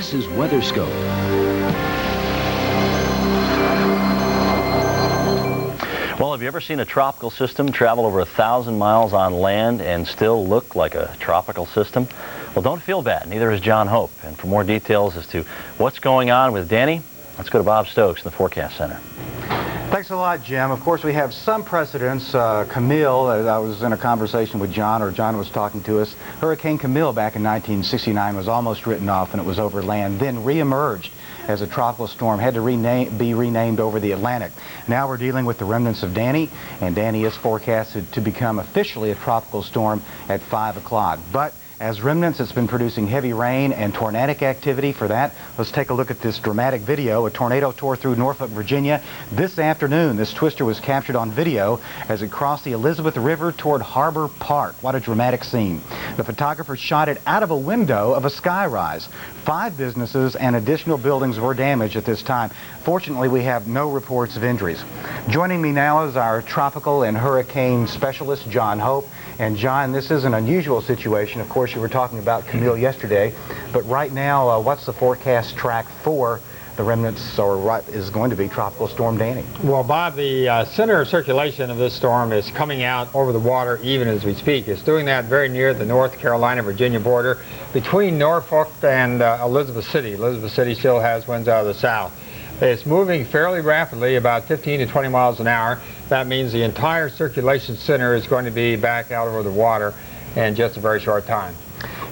This is WeatherScope. Well, have you ever seen a tropical system travel over 1,000 miles on land and still look like a tropical system? Well, don't feel bad. Neither is John Hope. And for more details as to what's going on with Danny, let's go to Bob Stokes in the Forecast Center. Thanks a lot, Jim. Of course, we have some precedents. Camille, I was in a conversation with John, or John was talking to us. Hurricane Camille back in 1969 was almost written off and it was over land, then reemerged as a tropical storm, had to be renamed over the Atlantic. Now we're dealing with the remnants of Danny, and Danny is forecasted to become officially a tropical storm at 5 o'clock. But as remnants, it's been producing heavy rain and tornadic activity. For that, let's take a look at this dramatic video. A tornado tore through Norfolk, Virginia this afternoon. This twister was captured on video as it crossed the Elizabeth River toward Harbor Park. What a dramatic scene. The photographer shot it out of a window of a skyrise. 5 businesses and additional buildings were damaged at this time. Fortunately, we have no reports of injuries. Joining me now is our tropical and hurricane specialist, John Hope. And John, this is an unusual situation. Of course, you were talking about Camille yesterday, but right now, what's the forecast track for the remnants, or what is going to be Tropical Storm Danny? Well, Bob, the center of circulation of this storm is coming out over the water even as we speak. It's doing that very near the North Carolina-Virginia border between Norfolk and Elizabeth City. Elizabeth City still has winds out of the south. It's moving fairly rapidly, about 15 to 20 miles an hour. That means the entire circulation center is going to be back out over the water in just a very short time.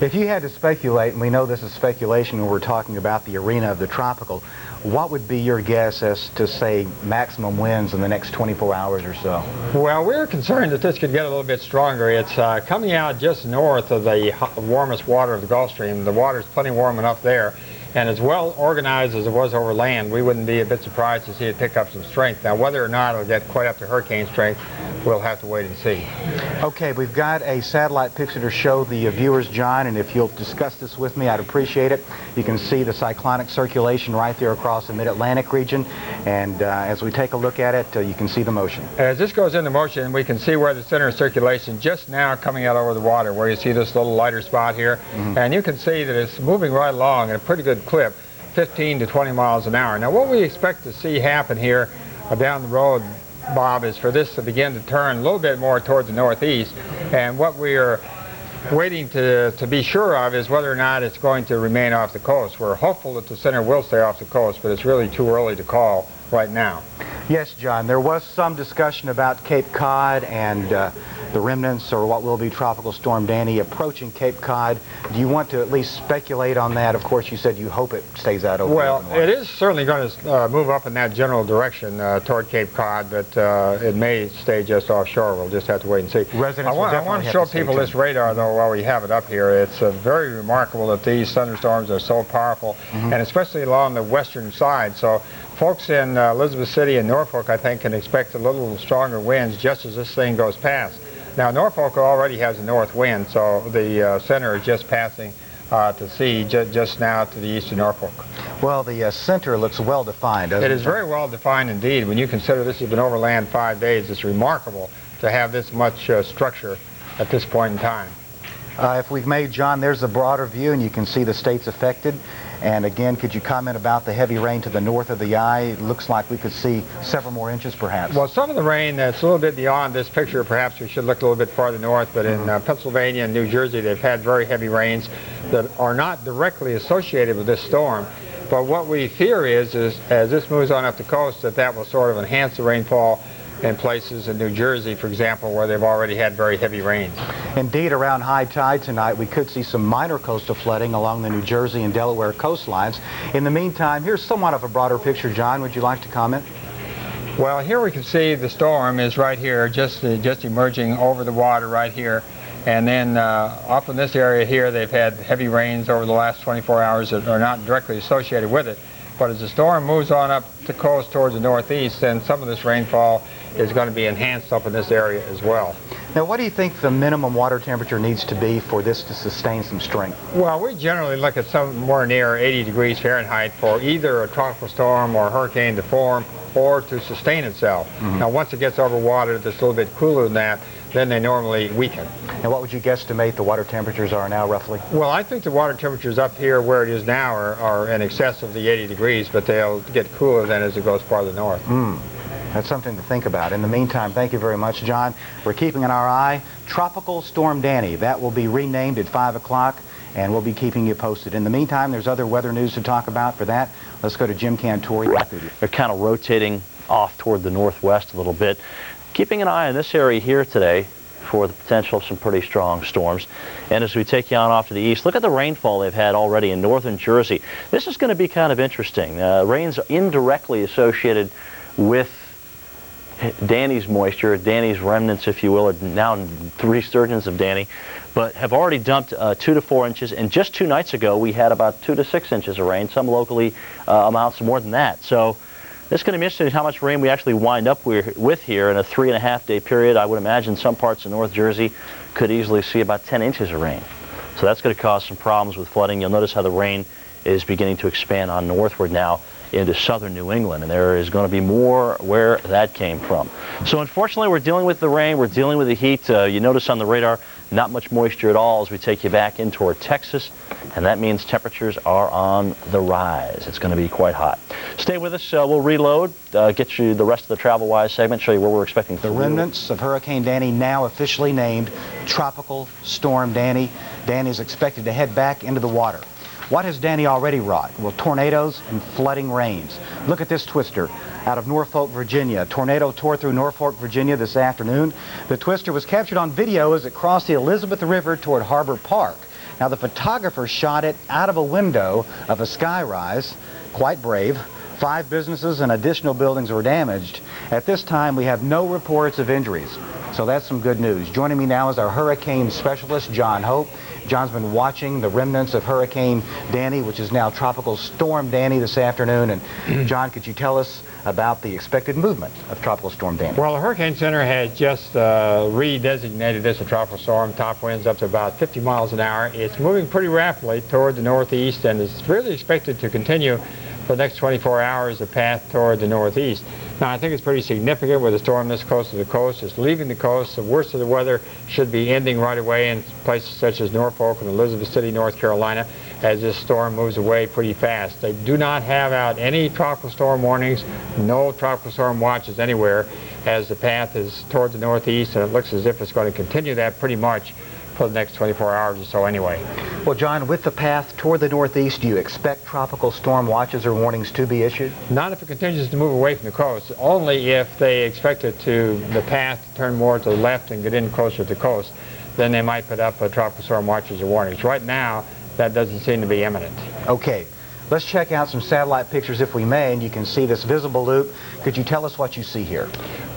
If you had to speculate, and we know this is speculation when we're talking about the arena of the tropical, what would be your guess as to, say, maximum winds in the next 24 hours or so? Well, we're concerned that this could get a little bit stronger. It's coming out just north of the warmest water of the Gulf Stream. The water's plenty warm enough there. And as well organized as it was over land, we wouldn't be a bit surprised to see it pick up some strength. Now, whether or not it'll get quite up to hurricane strength, we'll have to wait and see. Okay, we've got a satellite picture to show the viewers, John, and if you'll discuss this with me, I'd appreciate it. You can see the cyclonic circulation right there across the mid-Atlantic region, and as we take a look at it, you can see the motion. As this goes into motion, we can see where the center of circulation just now coming out over the water, where you see this little lighter spot here, and you can see that it's moving right along at a pretty good clip, 15 to 20 miles an hour. Now, what we expect to see happen here down the road, Bob, is for this to begin to turn a little bit more towards the northeast, and what we are waiting to be sure of is whether or not it's going to remain off the coast. We're hopeful that the center will stay off the coast, but it's really too early to call right now. Yes, John, there was some discussion about Cape Cod and the remnants, or what will be Tropical Storm Danny, approaching Cape Cod. Do you want to at least speculate on that? Of course, you said you hope it stays out over the Well, water. it is certainly going to move up in that general direction toward Cape Cod, but it may stay just offshore. We'll just have to wait and see. Residents I want to show people this radar, though, while we have it up here. It's very remarkable that these thunderstorms are so powerful, and especially along the western side. So folks in Elizabeth City and Norfolk, I think, can expect a little stronger winds just as this thing goes past. Now, Norfolk already has a north wind, so the center is just passing to sea just now to the east of Norfolk. Well, the center looks well defined, doesn't it? It is very well defined indeed. When you consider this has been over land 5 days, it's remarkable to have this much structure at this point in time. If we've made, John, there's a broader view, and you can see the states affected. And again, could you comment about the heavy rain to the north of the eye? It looks like we could see several more inches, perhaps. Well, some of the rain that's a little bit beyond this picture, perhaps we should look a little bit farther north, but in Pennsylvania and New Jersey, they've had very heavy rains that are not directly associated with this storm. But what we fear is as this moves on up the coast, that will sort of enhance the rainfall in places in New Jersey, for example, where they've already had very heavy rains. Indeed, around high tide tonight, we could see some minor coastal flooding along the New Jersey and Delaware coastlines. In the meantime, here's somewhat of a broader picture. John, would you like to comment? Well, here we can see the storm is right here, just emerging over the water right here. And then up in this area here, they've had heavy rains over the last 24 hours that are not directly associated with it. But as the storm moves on up the coast towards the northeast, then some of this rainfall is going to be enhanced up in this area as well. Now, what do you think the minimum water temperature needs to be for this to sustain some strength? Well, we generally look at somewhere near 80 degrees Fahrenheit for either a tropical storm or a hurricane to form or to sustain itself. Now, once it gets over water that's a little bit cooler than that, then they normally weaken. And what would you guesstimate the water temperatures are now, roughly? Well, I think the water temperatures up here where it is now are in excess of the 80 degrees, but they'll get cooler then as it goes farther north. That's something to think about. In the meantime, thank you very much, John. We're keeping an eye. Tropical Storm Danny. That will be renamed at 5 o'clock, and we'll be keeping you posted. In the meantime, there's other weather news to talk about. For that, let's go to Jim Cantori. They're kind of rotating off toward the northwest a little bit. Keeping an eye on this area here today for the potential of some pretty strong storms. And as we take you on off to the east, look at the rainfall they've had already in northern Jersey. This is going to be kind of interesting. Rain's indirectly associated with Danny's moisture, Danny's remnants, if you will, or now resurgence of Danny, but have already dumped 2 to 4 inches. And just 2 nights ago, we had about 2 to 6 inches of rain, some locally amounts more than that. So it's going to be interesting how much rain we actually wind up with here in a 3.5-day period. I would imagine some parts of North Jersey could easily see about 10 inches of rain. So that's going to cause some problems with flooding. You'll notice how the rain is beginning to expand on northward now into southern New England, and there is going to be more where that came from. So unfortunately, we're dealing with the rain, we're dealing with the heat. You notice on the radar, not much moisture at all as we take you back in toward Texas, and that means temperatures are on the rise. It's going to be quite hot. Stay with us. We'll reload, get you the rest of the Travel-Wise segment, show you where we're expecting the remnants of Hurricane Danny, now officially named Tropical Storm Danny. Danny is expected to head back into the water. What has Danny already wrought? Well, tornadoes and flooding rains. Look at this twister out of Norfolk, Virginia. A tornado tore through Norfolk, Virginia this afternoon. The twister was captured on video as it crossed the Elizabeth River toward Harbor Park. Now, the photographer shot it out of a window of a skyrise. Quite brave. 5 businesses and additional buildings were damaged. At this time, we have no reports of injuries. So that's some good news. Joining me now is our hurricane specialist, John Hope. John's been watching the remnants of Hurricane Danny, which is now Tropical Storm Danny, this afternoon. And John, could you tell us about the expected movement of Tropical Storm Danny? Well, the Hurricane Center has just redesignated this a tropical storm. Top winds up to about 50 miles an hour. It's moving pretty rapidly toward the northeast, and it's really expected to continue for the next 24 hours, the path toward the northeast. Now, I think it's pretty significant with a storm this close to the coast. It's leaving the coast. The worst of the weather should be ending right away in places such as Norfolk and Elizabeth City, North Carolina, as this storm moves away pretty fast. They do not have out any tropical storm warnings, no tropical storm watches anywhere, as the path is toward the northeast, and it looks as if it's going to continue that pretty much for the next 24 hours or so anyway. Well, John, with the path toward the northeast, do you expect tropical storm watches or warnings to be issued? Not if it continues to move away from the coast, only if they expect it to, the path to turn more to the left and get in closer to the coast. Then they might put up tropical storm watches or warnings. Right now, that doesn't seem to be imminent. Okay. Let's check out some satellite pictures, if we may, and you can see this visible loop. Could you tell us what you see here?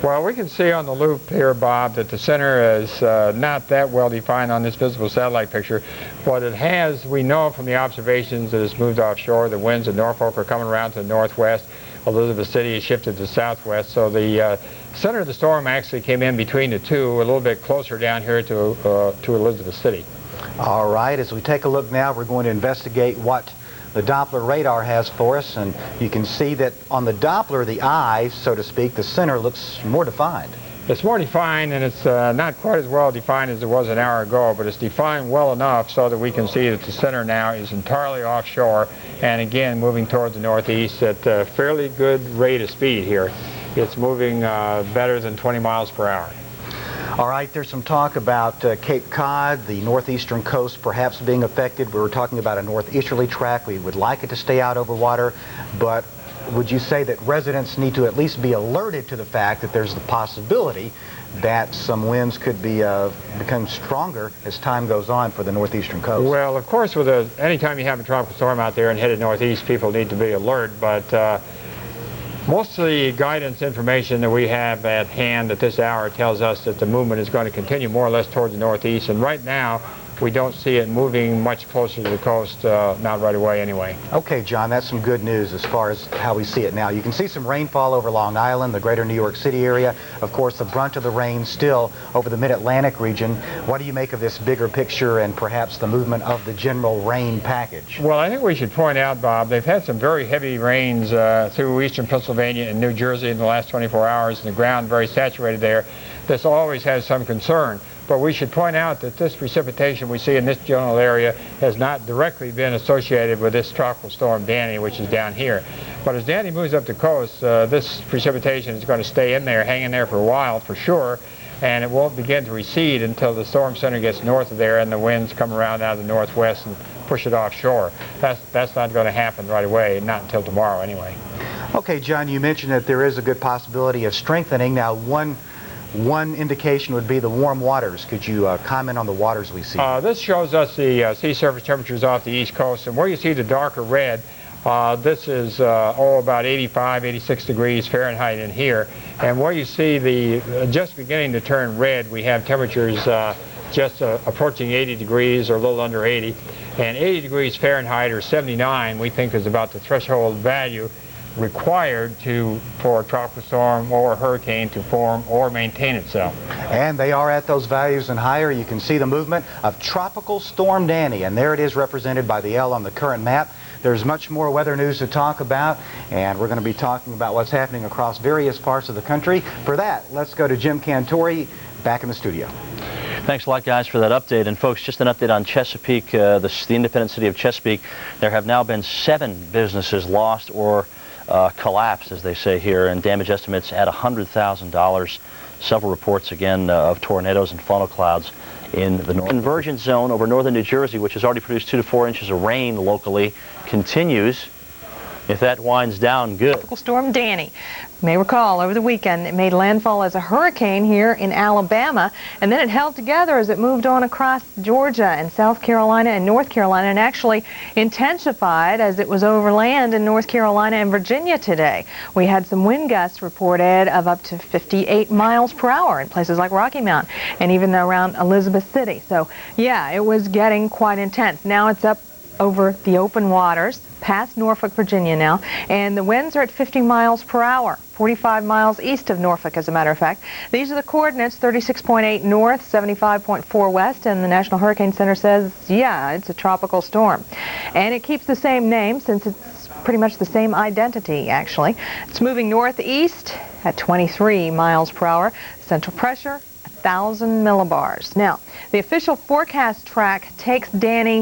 Well, we can see on the loop here, Bob, that the center is not that well defined on this visible satellite picture. What it has, we know from the observations that it's moved offshore. The winds in Norfolk are coming around to the northwest. Elizabeth City has shifted to southwest. So the center of the storm actually came in between the two, a little bit closer down here to Elizabeth City. All right, as we take a look now, we're going to investigate what the Doppler radar has for us, and you can see that on the Doppler, the eye, so to speak, the center looks more defined. It's more defined, and it's not quite as well defined as it was an hour ago, but it's defined well enough so that we can see that the center now is entirely offshore, and again moving toward the northeast at a fairly good rate of speed here. It's moving better than 20 miles per hour. All right, there's some talk about Cape Cod, the northeastern coast perhaps being affected. We were talking about a northeasterly track. We would like it to stay out over water, but would you say that residents need to at least be alerted to the fact that there's the possibility that some winds could be become stronger as time goes on for the northeastern coast? Well, of course, with anytime you have a tropical storm out there and headed northeast, people need to be alert, but most of the guidance information that we have at hand at this hour tells us that the movement is going to continue more or less towards the northeast, and right now we don't see it moving much closer to the coast, not right away anyway. Okay, John, that's some good news as far as how we see it now. You can see some rainfall over Long Island, the greater New York City area. Of course, the brunt of the rain still over the mid-Atlantic region. What do you make of this bigger picture and perhaps the movement of the general rain package? Well, I think we should point out, Bob, they've had some very heavy rains through eastern Pennsylvania and New Jersey in the last 24 hours, and the ground very saturated there. This always has some concern. But we should point out that this precipitation we see in this general area has not directly been associated with this tropical storm Danny, which is down here. But as Danny moves up the coast, this precipitation is going to stay in there, hang in there for a while for sure, and it won't begin to recede until the storm center gets north of there and the winds come around out of the northwest and push it offshore. That's not going to happen right away, not until tomorrow anyway. Okay, John, you mentioned that there is a good possibility of strengthening. Now, one indication would be the warm waters. Could you comment on the waters we see? This shows us the sea surface temperatures off the east coast, and where you see the darker red, this is about 85, 86 degrees Fahrenheit in here, and where you see the just beginning to turn red, we have temperatures just approaching 80 degrees or a little under 80, and 80 degrees Fahrenheit or 79 we think is about the threshold value required for a tropical storm or a hurricane to form or maintain itself. And they are at those values and higher. You can see the movement of Tropical Storm Danny, and there it is represented by the L on the current map. There's much more weather news to talk about, and we're going to be talking about what's happening across various parts of the country. For that, let's go to Jim Cantori back in the studio. Thanks a lot, guys, for that update. And folks, just an update on Chesapeake, the independent city of Chesapeake. There have now been 7 businesses lost or collapsed, as they say here, and damage estimates at $100,000. Several reports again of tornadoes and funnel clouds in the convergence zone over northern New Jersey, which has already produced 2 to 4 inches of rain locally, continues. If that winds down, good. Tropical Storm Danny. You may recall over the weekend it made landfall as a hurricane here in Alabama, and then it held together as it moved on across Georgia and South Carolina and North Carolina, and actually intensified as it was over land in North Carolina and Virginia today. We had some wind gusts reported of up to 58 miles per hour in places like Rocky Mount and even around Elizabeth City. So yeah, it was getting quite intense. Now it's up over the open waters past Norfolk, Virginia now, and the winds are at 50 miles per hour, 45 miles east of Norfolk, as a matter of fact. These are the coordinates: 36.8 north, 75.4 west, and the National Hurricane Center says, yeah, it's a tropical storm. And it keeps the same name since it's pretty much the same identity, actually. It's moving northeast at 23 miles per hour. Central pressure, 1,000 millibars. Now, the official forecast track takes Danny